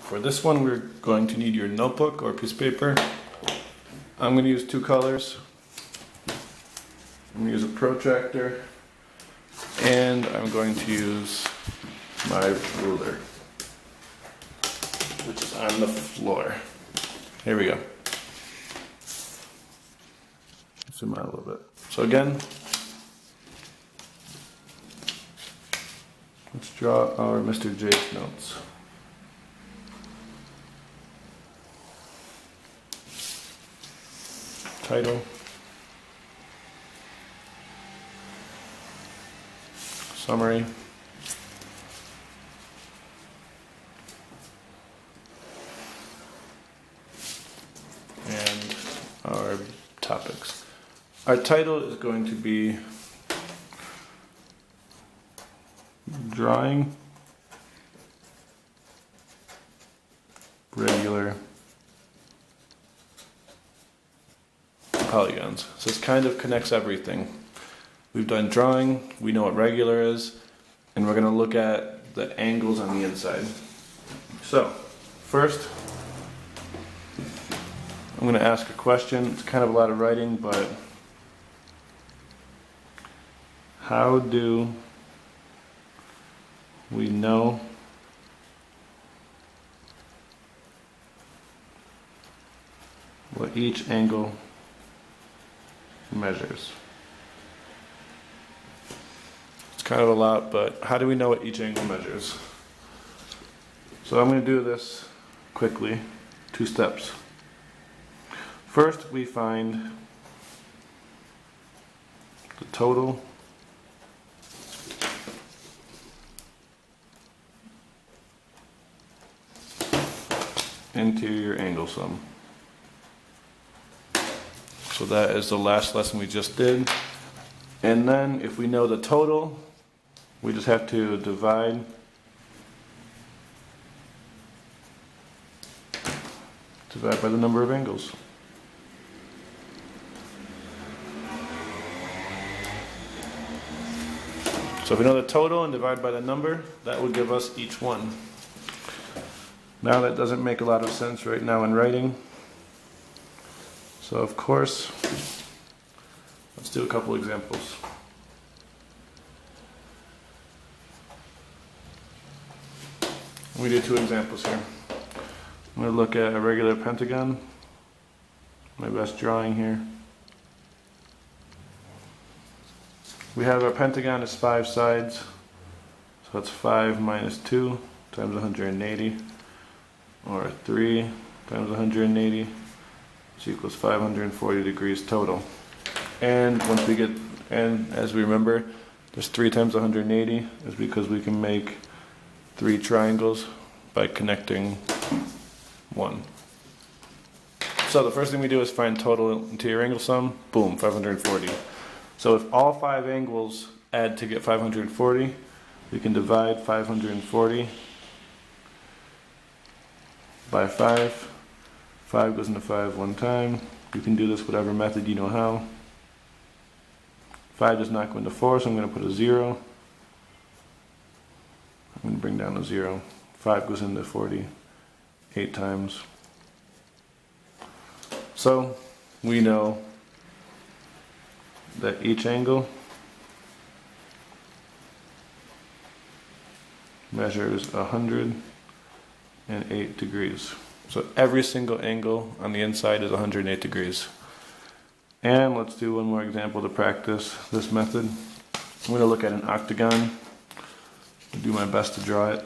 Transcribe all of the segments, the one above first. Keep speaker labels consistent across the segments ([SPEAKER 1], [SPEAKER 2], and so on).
[SPEAKER 1] For this one, we're going to need your notebook or piece of paper. I'm going to use two colors. I'm going to use a protractor, and I'm going to use my ruler, which is on the floor. Here we go. Zoom out a little bit. So again, let's draw our Mr. J's notes. Title, summary, and our topics. Our title is going to be Drawing Regular Polygons. So this kind of connects everything. We've done drawing, we know what regular is, and we're going to look at the angles on the inside. So, first, I'm going to ask a question. It's kind of a lot of writing, but how do we know what each angle measures? It's kind of a lot, but how do we know what each angle measures? So I'm going to do this quickly, 2 steps. First, we find the total interior angle sum. So that is the last lesson we just did. And then if we know the total, we just have to divide by the number of angles. So if we know the total and divide by the number, that would give us each one. Now that doesn't make a lot of sense right now in writing. So of course, let's do a couple examples. We do 2 examples here. I'm going to look at a regular pentagon, my best drawing here. We have our pentagon is 5 sides, so that's 5 minus 2 times 180, or 3 times 180, which equals 540 degrees total. And once we get, and as we remember, there's 3 times 180 is because we can make 3 triangles by connecting 1. So the first thing we do is find total interior angle sum. Boom, 540. So if all 5 angles add to get 540, we can divide 540 by 5. 5 goes into 5 one time. You can do this whatever method you know how. 5 does not go into 4, so I'm going to put a 0. I'm going to bring down a 0. 5 goes into 40 8 times. So we know that each angle measures 108 degrees. So every single angle on the inside is 108 degrees. And let's do one more example to practice this method. I'm going to look at an octagon. I'll do my best to draw it.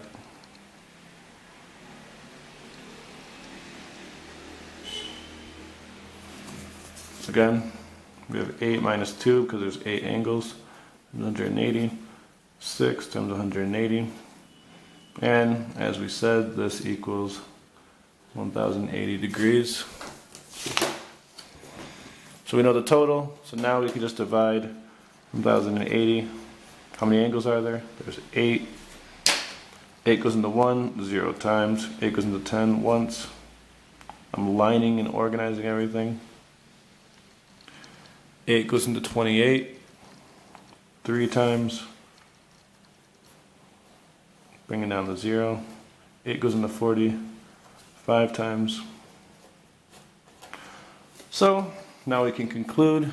[SPEAKER 1] Again, we have 8 minus 2 because there's 8 angles, 180, 6 times 180, and as we said, this equals 1080 degrees. So we know the total, so now we can just divide 1080. How many angles are there? There's 8. 8 goes into 1, 0 times. 8 goes into 10 once. I'm lining and organizing everything. 8 goes into 28 3 times. Bringing down the 0. 8 goes into 40 5 times. So now we can conclude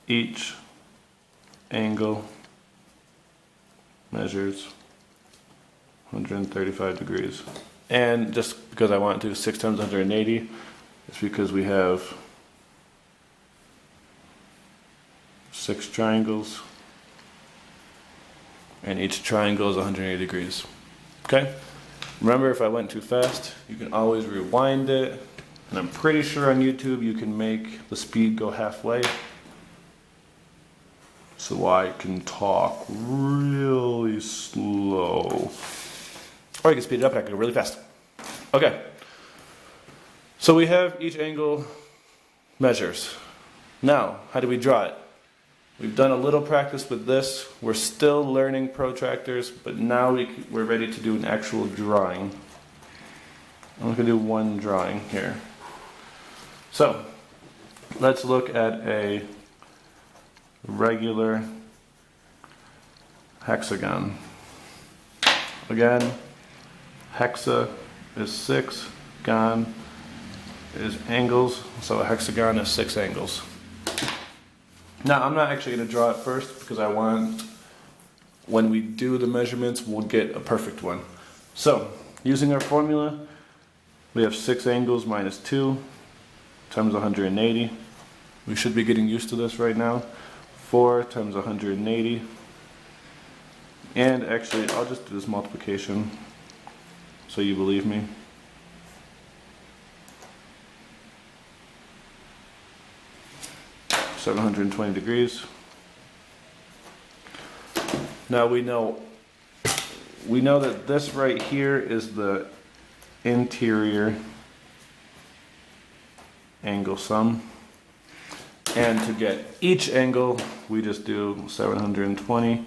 [SPEAKER 1] each angle measures 135 degrees. And just because I want to do 6 times 180, it's because we have 6 triangles, and each triangle is 180 degrees. Okay? Remember, if I went too fast, you can always rewind it. And I'm pretty sure on YouTube you can make the speed go halfway, so I can talk really slow. Or you can speed it up and I can go really fast. Okay. So we have each angle measures. Now, how do we draw it? We've done a little practice with this. We're still learning protractors, but now we're ready to do an actual drawing. I'm going to do one drawing here. So, let's look at a regular hexagon. Again, hexa is 6, gon is angles, so a hexagon is 6 angles. Now, I'm not actually going to draw it first because I want, when we do the measurements, we'll get a perfect one. So, using our formula, we have 6 angles minus 2 times 180. We should be getting used to this right now. 4 times 180. And actually, I'll just do this multiplication so you believe me. (720 degrees). Now we know that this right here is the interior angle sum. And to get each angle, we just do 720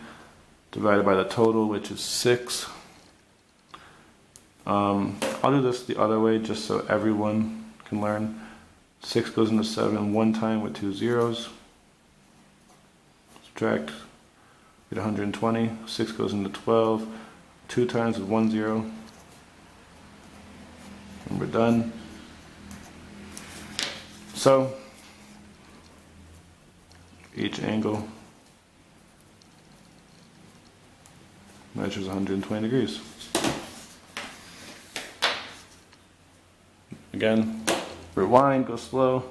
[SPEAKER 1] divided by the total, which is 6. I'll do this the other way just so everyone can learn. 6 goes into 7 one time with 2 zeros. Subtract, get 120. 6 goes into 12 2 times with 1 0. And we're done. So, each angle measures 120 degrees. Again, rewind, go slow,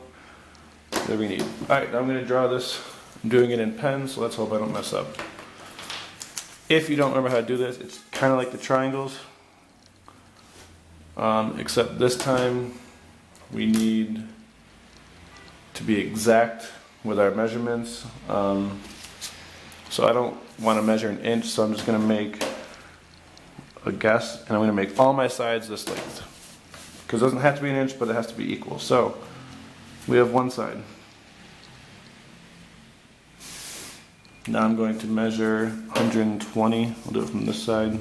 [SPEAKER 1] whatever you need. Alright, now I'm going to draw this. I'm doing it in pen, so let's hope I don't mess up. If you don't remember how to do this, it's kind of like the triangles, except this time we need to be exact with our measurements. So I don't want to measure an inch, so I'm just going to make a guess, and I'm going to make all my sides this length. Because it doesn't have to be an inch, but it has to be equal. So we have one side. Now I'm going to measure 120. I'll do it from this side.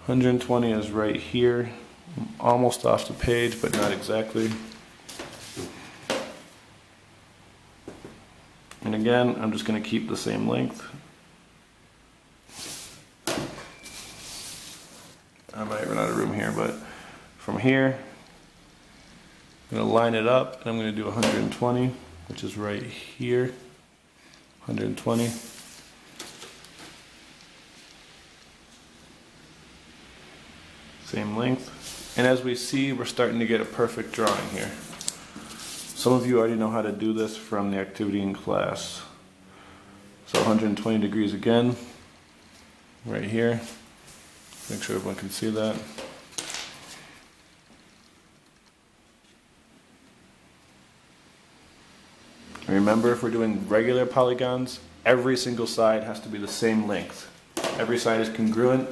[SPEAKER 1] 120 is right here. I'm almost off the page, but not exactly. And again, I'm just going to keep the same length. I might run out of room here, but from here, I'm going to line it up, and I'm going to do 120, which is right here. 120. Same length. And as we see, we're starting to get a perfect drawing here. Some of you already know how to do this from the activity in class. So 120 degrees again, right here. Make sure everyone can see that. Remember, if we're doing regular polygons, every single side has to be the same length. Every side is congruent,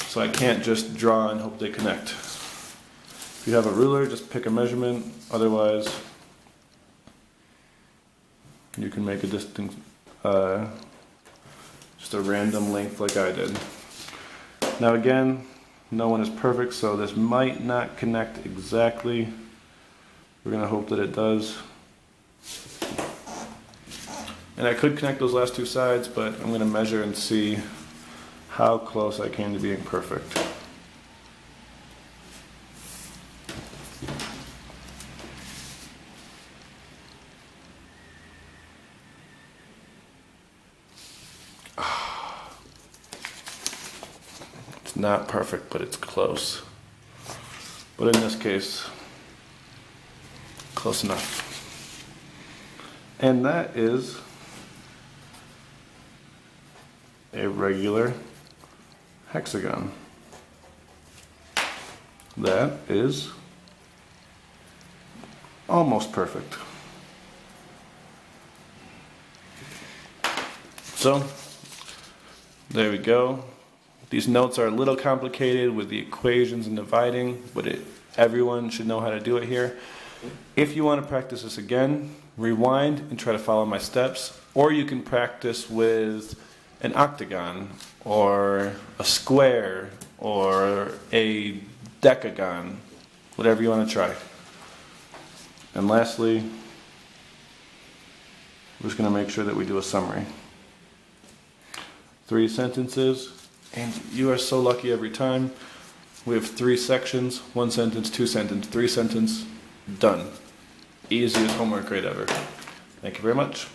[SPEAKER 1] so I can't just draw and hope they connect. If you have a ruler, just pick a measurement. Otherwise, you can make a distance, just a random length like I did. Now again, no one is perfect, so this might not connect exactly. We're going to hope that it does. And I could connect those last two sides, but I'm going to measure and see how close I came to being perfect. not perfect, but it's close. But in this case, close enough. And that is a regular hexagon. That is almost perfect. So, there we go. These notes are a little complicated with the equations and dividing, but everyone should know how to do it here. If you want to practice this again, rewind and try to follow my steps, or you can practice with an octagon, or a square, or a decagon, whatever you want to try. And lastly, we're just going to make sure that we do a summary. 3 sentences, and you are so lucky every time. We have 3 sections, 1 sentence, 2 sentence, 3 sentence, done. Easiest homework grade ever. Thank you very much.